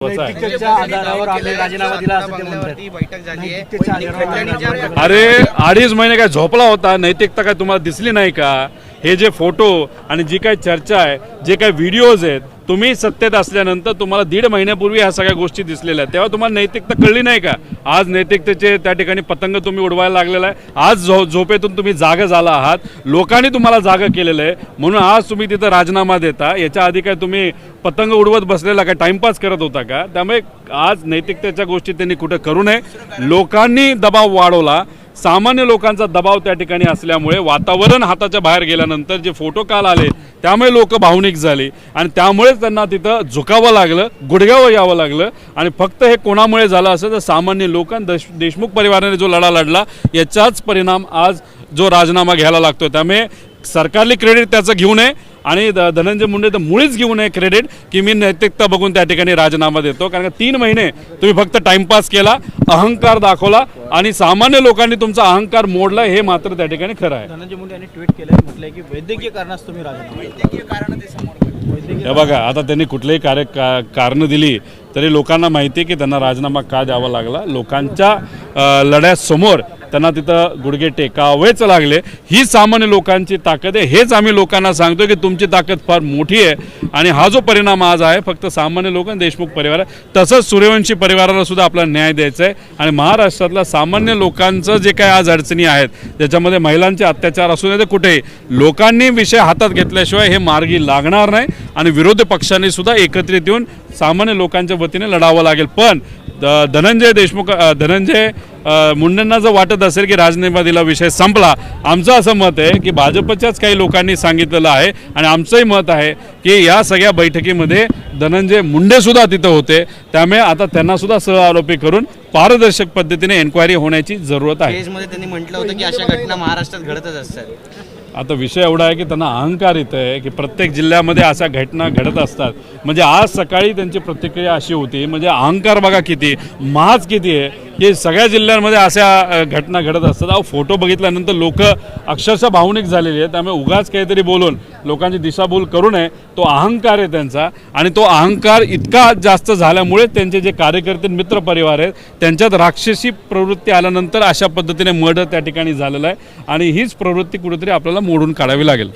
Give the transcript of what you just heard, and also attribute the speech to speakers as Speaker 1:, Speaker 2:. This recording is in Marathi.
Speaker 1: नैतिकतेच्या आधारावर आम्ही राजीनामा दिला असं ते म्हणतात।
Speaker 2: अरे 2.5 महिने काय झोपला होता? नैतिकता काय तुम्हाला दिसली नाही का? हे जे फोटो आणि जी काय चर्चा आहे, जे काय व्हिडिओज आहेत, तुम्ही सत्तेत असल्यानंतर तुम्हाला 1.5 महिन्यापूर्वी ह्या सगळ्या गोष्टी दिसलेल्या आहेत, तेव्हा तुम्हाला नैतिकता कळली नाही का? आज नैतिकतेचे त्या ठिकाणी पतंग तुम्ही उडवायला लागलेला आहे। आज झोपेतून तुम्ही जागा झाला आहात, लोकांनी तुम्हाला जागा केलेलं आहे, म्हणून आज तुम्ही तिथं राजीनामा देता। याच्या आधी काय तुम्ही पतंग उडवत बसलेला का टाइमपास करत होता का? त्यामुळे आज नैतिकतेच्या गोष्टी त्यांनी कुठे करू नये। लोकांनी दबाव वाढवला, सामान्य लोकांचा दबाव त्या ठिकाणी असल्यामुळे वातावरण हाताच्या बाहेर गेल्यानंतर जे फोटो काल आले त्यामुळे लोक भावनिक झाली आणि त्यामुळेच त्यांना तिथं झुकावं लागलं, गुडघ्यावर यावं लागलं। आणि फक्त हे कोणामुळे झालं असं तर सामान्य लोकांना, देशमुख परिवाराने जो लढा लढला याचाच परिणाम आज जो राजीनामा घ्यायला लागतो। त्यामुळे सरकारने क्रेडिट त्याचं घेऊ नये आणि धनंजय मुंडे तर मुळीच घेऊ नये क्रेडिट की मी नैतिकता बघून त्या ठिकाणी राजीनामा देतो। कारण का 3 महिने तुम्ही फक्त टाइमपास केला, अहंकार दाखवला आणि सामान्य लोकांनी तुमचा अहंकार मोडला, हे मात्र त्या ठिकाणी खरं आहे।
Speaker 1: धनंजय मुंडे यांनी ट्विट केलं, म्हटलंय की वैद्यकीय कारणास तुम्ही राजीनामा, वैद्यकीय कारण ते समोर।
Speaker 2: हे बघा, आता त्यांनी कुठलेही कारणं दिली तरी लोकांना माहिती आहे की त्यांना राजीनामा का द्यावा लागला। लोकांच्या लढ्यासमोर त्यांना तिथं गुडघे टेकावेच लागले। ही सामान्य लोकांची ताकद आहे, हेच आम्ही लोकांना सांगतो की तुमची ताकद फार मोठी आहे आणि हा जो परिणाम आज आहे फक्त सामान्य लोक, देशमुख परिवार, तसंच सूर्यवंशी परिवाराला सुद्धा आपला न्याय द्यायचा आहे। आणि महाराष्ट्रातल्या सामान्य लोकांचं जे काय आज अडचणी आहेत, त्याच्यामध्ये महिलांचे अत्याचार असू नये, कुठेही लोकांनी विषय हातात घेतल्याशिवाय हे मार्गी लागणार नाही आणि विरोधी पक्षांनी सुद्धा एकत्रित येऊन सामान्य लोकांच्या वतीने लढावं लागेल। पण धनंजय मुंडेंना जर वाटत असेल की राजीनामा दिला विषय संपला, आमचं असं मत आहे की भाजपच्याच काही लोकांनी सांगितलेलं आहे आणि आमचंही मत आहे की या सगळ्या बैठकीमध्ये धनंजय मुंडे सुद्धा तिथं होते, त्यामुळे आता त्यांना सुद्धा सहआरोपी करून पारदर्शक पद्धतीने एन्क्वायरी होण्याची जरूरत आहे।
Speaker 3: केसमध्ये त्यांनी म्हटलं होतं की अशा घटना महाराष्ट्रात घडतच असतात।
Speaker 2: आता विषय एवढा आहे की त्यांना अहंकार येत आहे की प्रत्येक जिल्ह्यामध्ये अशा घटना घडत असतात। म्हणजे आज सकाळी त्यांची प्रतिक्रिया अशी होती, म्हणजे अहंकार बघा किती, माज किती आहे की सगळ्या जिल्ह्यांमध्ये अशा घटना घडत असतात। अहो, फोटो बघितल्यानंतर लोक अक्षरशः भावनिक झालेली आहेत, त्यामुळे उगाच काहीतरी बोलून लोकांची दिशाभूल करू नये। तो अहंकार आहे त्यांचा आणि तो अहंकार इतका जास्त झाल्यामुळे त्यांचे जे कार्यकर्ते, मित्रपरिवार आहेत, त्यांच्यात राक्षसी प्रवृत्ती आल्यानंतर अशा पद्धतीने मर्डर त्या ठिकाणी झालेला आहे आणि हीच प्रवृत्ती कुठेतरी आपल्याला मोडून काढावी लागेल।